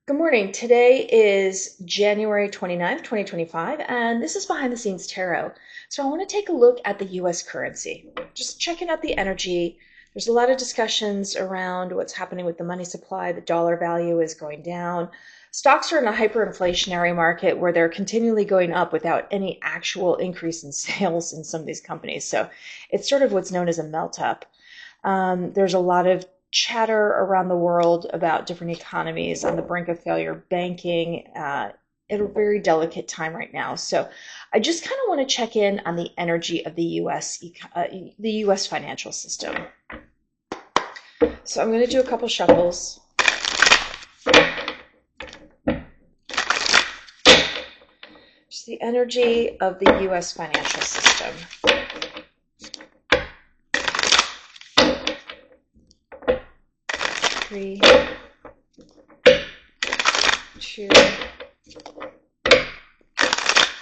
Good morning. Today is January 29th, 2025, and this is Behind the Scenes Tarot. So I want to take a look at the US currency, just checking out the energy. There's a lot of discussions around what's happening with the money supply. The dollar value is going down. Stocks are in a hyperinflationary market where they're continually going up without any actual increase in sales in some of these companies. So it's sort of what's known as a melt up. There's a lot of chatter around the world about different economies on the brink of failure, banking at a very delicate time right now. So I just kind of want to check in on the energy of the U.S. financial system. So I'm going to do a couple shuffles. Just the energy of the U.S. financial system. Three, two,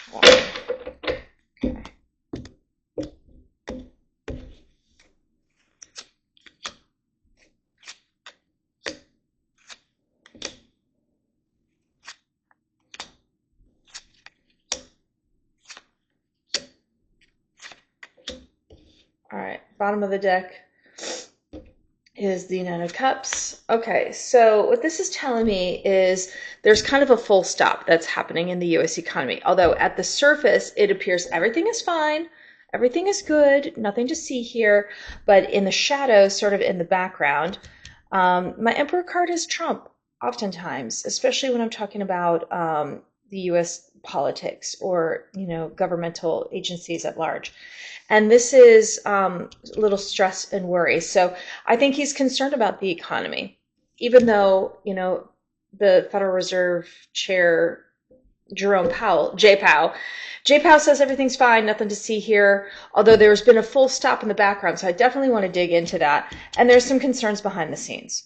one. Okay. All right, bottom of the deck is the Nine of Cups. Okay, so what this is telling me is there's kind of a full stop that's happening in the US economy. Although at the surface, it appears everything is fine, everything is good, nothing to see here. But in the shadows, sort of in the background, my Emperor card is Trump, oftentimes, especially when I'm talking about the US politics or, governmental agencies at large. And this is a little stress and worry. So I think he's concerned about the economy, even though, the Federal Reserve Chair, Jerome Powell, J. Powell says everything's fine, nothing to see here, although there's been a full stop in the background. So I definitely want to dig into that. And there's some concerns behind the scenes,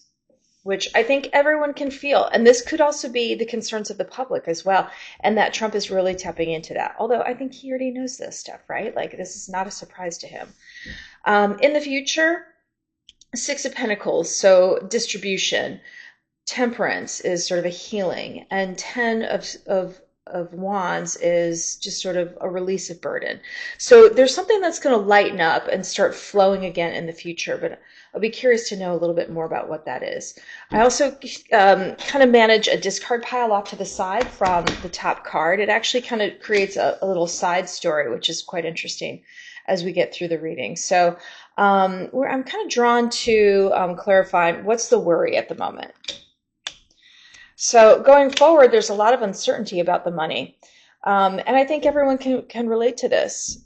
which I think everyone can feel. And this could also be the concerns of the public as well. And that Trump is really tapping into that. Although I think he already knows this stuff, right? Like this is not a surprise to him. In the future, Six of Pentacles, so distribution. Temperance is sort of a healing. And Ten of Wands is just sort of a release of burden. So there's something that's going to lighten up and start flowing again in the future, but I'll be curious to know a little bit more about what that is. I also kind of manage a discard pile off to the side from the top card. It actually kind of creates a little side story, which is quite interesting as we get through the reading. So I'm kind of drawn to clarifying what's the worry at the moment. So going forward, there's a lot of uncertainty about the money. And I think everyone can relate to this.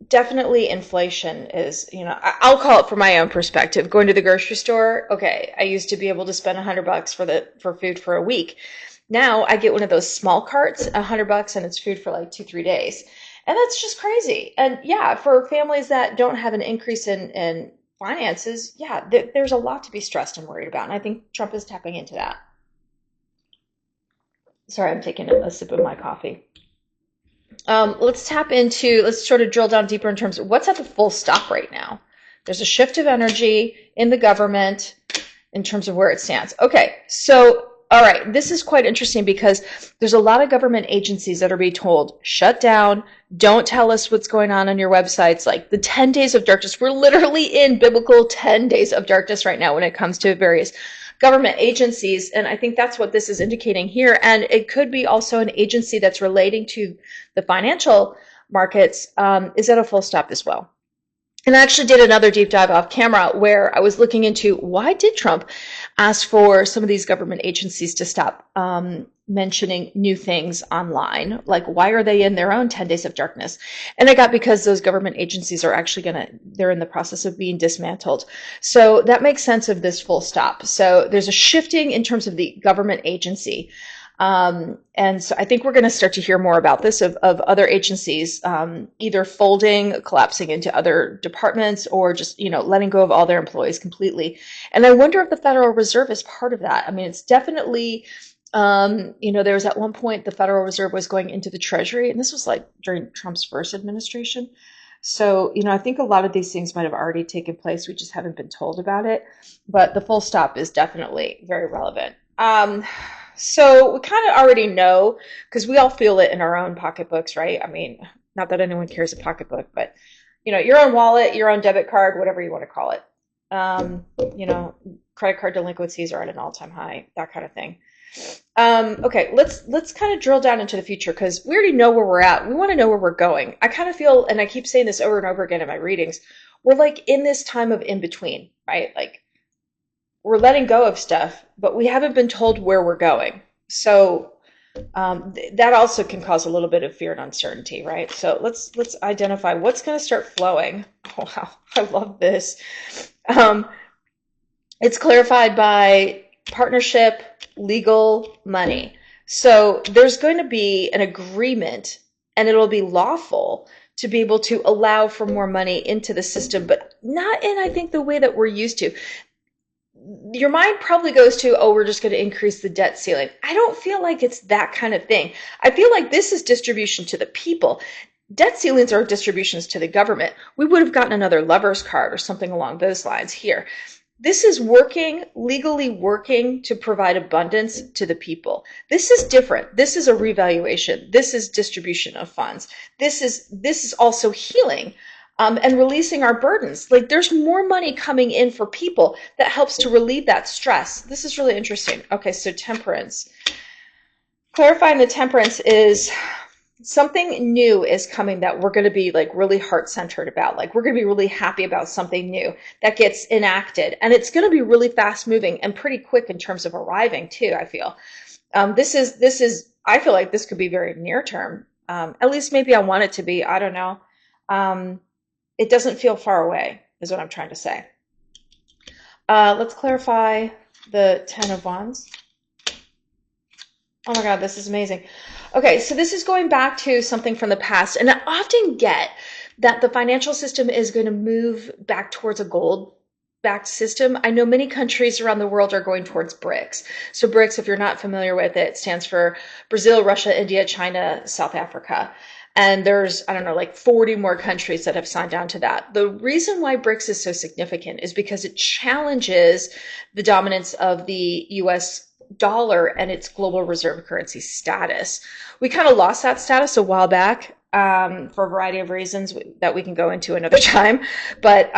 Definitely inflation is, I'll call it from my own perspective. Going to the grocery store, okay, I used to be able to spend $100 for food for a week. Now I get one of those small carts, $100, and it's food for like 2-3 days. And that's just crazy. And yeah, for families that don't have an increase in finances, yeah, there's a lot to be stressed and worried about. And I think Trump is tapping into that. Sorry, I'm taking a sip of my coffee. Let's sort of drill down deeper in terms of what's at the full stop right now. There's a shift of energy in the government in terms of where it stands. Okay, so, all right, this is quite interesting because there's a lot of government agencies that are being told, shut down, don't tell us what's going on your websites, like the 10 days of darkness. We're literally in biblical 10 days of darkness right now when it comes to various government agencies, and I think that's what this is indicating here. And it could be also an agency that's relating to the financial markets is at a full stop as well. And I actually did another deep dive off camera where I was looking into why did Trump ask for some of these government agencies to stop mentioning new things online? Like, why are they in their own 10 days of darkness? And I got because those government agencies are actually they're in the process of being dismantled. So that makes sense of this full stop. So there's a shifting in terms of the government agency. And so I think we're going to start to hear more about this of other agencies either folding, collapsing into other departments, or just, letting go of all their employees completely. And I wonder if the Federal Reserve is part of that. I mean, it's definitely, there was at one point the Federal Reserve was going into the Treasury, and this was like during Trump's first administration. So, I think a lot of these things might have already taken place. We just haven't been told about it. But the full stop is definitely very relevant. Um, so we kind of already know because we all feel it in our own pocketbooks, right? I mean, not that anyone carries a pocketbook, but your own wallet, your own debit card, whatever you want to call it. Um, you know, credit card delinquencies are at an all-time high, that kind of thing. Okay, let's kind of drill down into the future because we already know where we're at. We want to know where we're going. I kind of feel, and I keep saying this over and over again in my readings, we're like in this time of in between, right? Like we're letting go of stuff, but we haven't been told where we're going. So that also can cause a little bit of fear and uncertainty, right? So let's identify what's going to start flowing. Oh, wow, I love this. Um, it's clarified by partnership, legal, money. So there's going to be an agreement, and it'll be lawful to be able to allow for more money into the system, but not in, I think, the way that we're used to. Your mind probably goes to, oh, we're just going to increase the debt ceiling. I don't feel like it's that kind of thing. I feel like this is distribution to the people. Debt ceilings are distributions to the government. We would have gotten another lover's card or something along those lines here. This is working, legally working to provide abundance to the people. This is different. This is a revaluation. This is distribution of funds. This is also healing. And releasing our burdens. Like there's more money coming in for people that helps to relieve that stress. This is really interesting. Okay, so temperance. Clarifying the temperance is something new is coming that we're going to be like really heart-centered about. Like we're going to be really happy about something new that gets enacted. And it's going to be really fast moving and pretty quick in terms of arriving too, I feel. I feel like this could be very near term. At least maybe I want it to be. I don't know. It doesn't feel far away, is what I'm trying to say. Let's clarify the Ten of Wands. Oh my God, this is amazing. Okay, so this is going back to something from the past, and I often get that the financial system is going to move back towards a gold-backed system. I know many countries around the world are going towards BRICS. So BRICS, if you're not familiar with it, stands for Brazil, Russia, India, China, South Africa. And there's, I don't know, like 40 more countries that have signed on to that. The reason why BRICS is so significant is because it challenges the dominance of the US dollar and its global reserve currency status. We kind of lost that status a while back for a variety of reasons that we can go into another time. But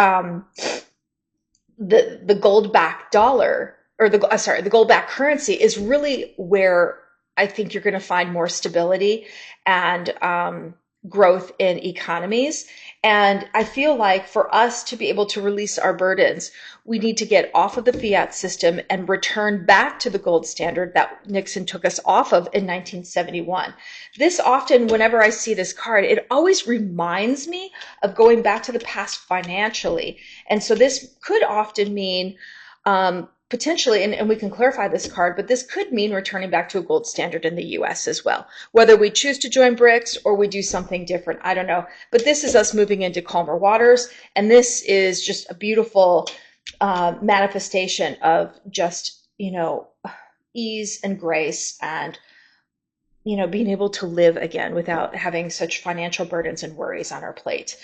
the gold-backed dollar, or the gold-backed currency is really where I think you're going to find more stability and growth in economies. And I feel like for us to be able to release our burdens, we need to get off of the fiat system and return back to the gold standard that Nixon took us off of in 1971. This often, whenever I see this card, it always reminds me of going back to the past financially. And so this could often mean potentially, and we can clarify this card, but this could mean returning back to a gold standard in the US as well. Whether we choose to join BRICS or we do something different, I don't know. But this is us moving into calmer waters, and this is just a beautiful manifestation of just, ease and grace and, being able to live again without having such financial burdens and worries on our plate.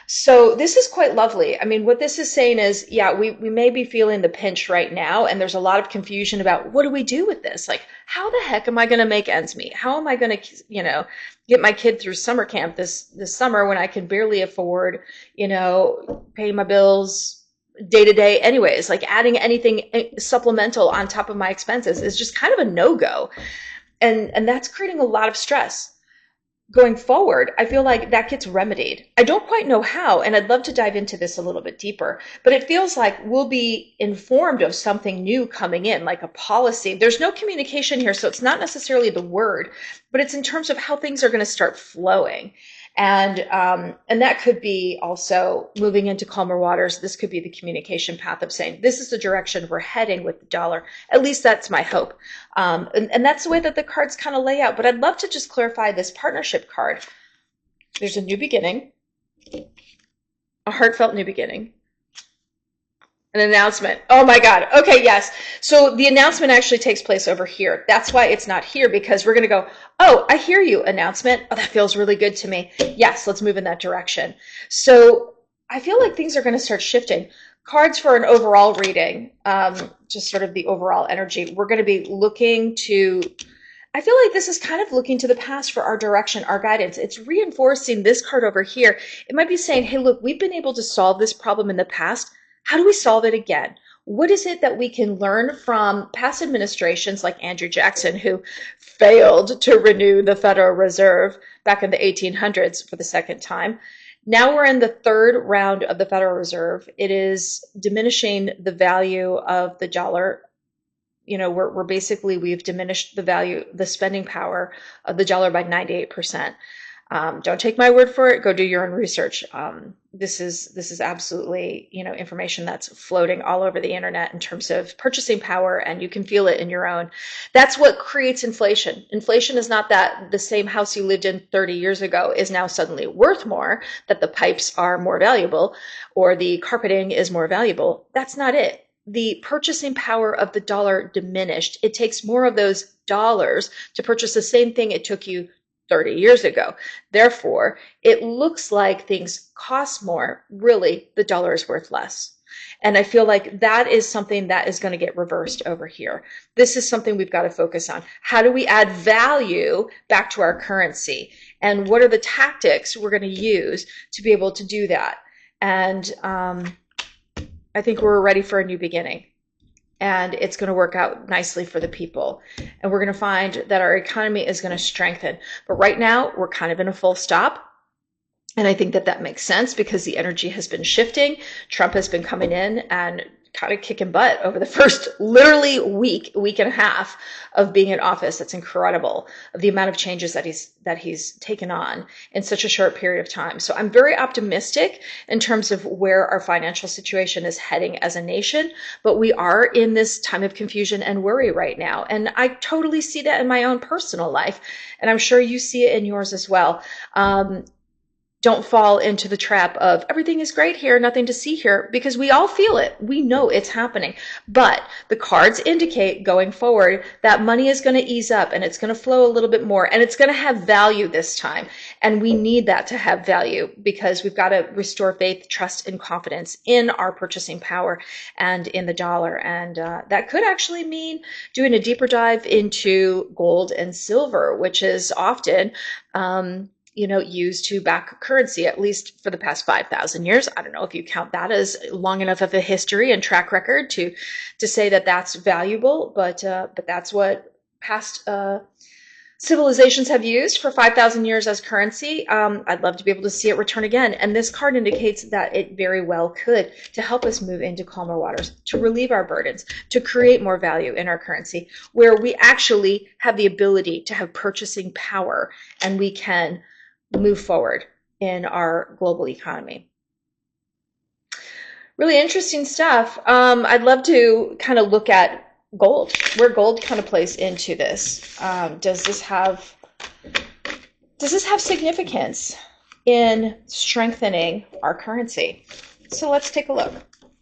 So this is quite lovely. I mean, what this is saying is, yeah, we may be feeling the pinch right now, and there's a lot of confusion about what do we do with this? Like, how the heck am I going to make ends meet? How am I going to, get my kid through summer camp this summer when I can barely afford, paying my bills day to day anyways? Like adding anything supplemental on top of my expenses is just kind of a no-go. And that's creating a lot of stress. Going forward, I feel like that gets remedied. I don't quite know how, and I'd love to dive into this a little bit deeper, but it feels like we'll be informed of something new coming in, like a policy. There's no communication here, so it's not necessarily the word, but it's in terms of how things are going to start flowing. And that could be also moving into calmer waters. This could be the communication path of saying, this is the direction we're heading with the dollar. At least that's my hope. And that's the way that the cards kind of lay out. But I'd love to just clarify this partnership card. There's a new beginning, a heartfelt new beginning. An announcement. Oh my God. Okay, yes. So the announcement actually takes place over here. That's why it's not here, because we're going to go, oh, I hear you, announcement. Oh, that feels really good to me. Yes, let's move in that direction. So I feel like things are going to start shifting. Cards for an overall reading, just sort of the overall energy. We're going to be looking to, I feel like this is kind of looking to the past for our direction, our guidance. It's reinforcing this card over here. It might be saying, hey, look, we've been able to solve this problem in the past. How do we solve it again? What is it that we can learn from past administrations like Andrew Jackson, who failed to renew the Federal Reserve back in the 1800s for the second time? Now we're in the third round of the Federal Reserve. It is diminishing the value of the dollar. You know, we're basically, we've diminished the value, the spending power of the dollar by 98%. Don't take my word for it. Go do your own research. This is absolutely, you know, information that's floating all over the internet in terms of purchasing power, and you can feel it in your own. That's what creates inflation. Inflation is not that the same house you lived in 30 years ago is now suddenly worth more, that the pipes are more valuable, or the carpeting is more valuable. That's not it. The purchasing power of the dollar diminished. It takes more of those dollars to purchase the same thing it took you 30 years ago. Therefore, it looks like things cost more. Really, the dollar is worth less. And I feel like that is something that is going to get reversed over here. This is something we've got to focus on. How do we add value back to our currency? And what are the tactics we're going to use to be able to do that? And I think we're ready for a new beginning, and it's going to work out nicely for the people. And we're going to find that our economy is going to strengthen. But right now, we're kind of in a full stop. And I think that that makes sense because the energy has been shifting. Trump has been coming in and kind of kicking butt over the first literally week and a half of being in office. That's incredible, of the amount of changes that he's taken on in such a short period of time. So I'm very optimistic in terms of where our financial situation is heading as a nation, but we are in this time of confusion and worry right now. And I totally see that in my own personal life, and I'm sure you see it in yours as well. Don't fall into the trap of everything is great here, nothing to see here, because we all feel it. We know it's happening. But the cards indicate going forward that money is going to ease up and it's going to flow a little bit more, and it's going to have value this time. And we need that to have value because we've got to restore faith, trust, and confidence in our purchasing power and in the dollar. And that could actually mean doing a deeper dive into gold and silver, which is often used to back currency, at least for the past 5,000 years. I don't know if you count that as long enough of a history and track record to say that that's valuable, but that's what past civilizations have used for 5,000 years as currency. I'd love to be able to see it return again. And this card indicates that it very well could, to help us move into calmer waters, to relieve our burdens, to create more value in our currency, where we actually have the ability to have purchasing power and we can move forward in our global economy. Really interesting stuff. I'd love to kind of look at gold, where gold kind of plays into this. Does this have significance in strengthening our currency? So let's take a look.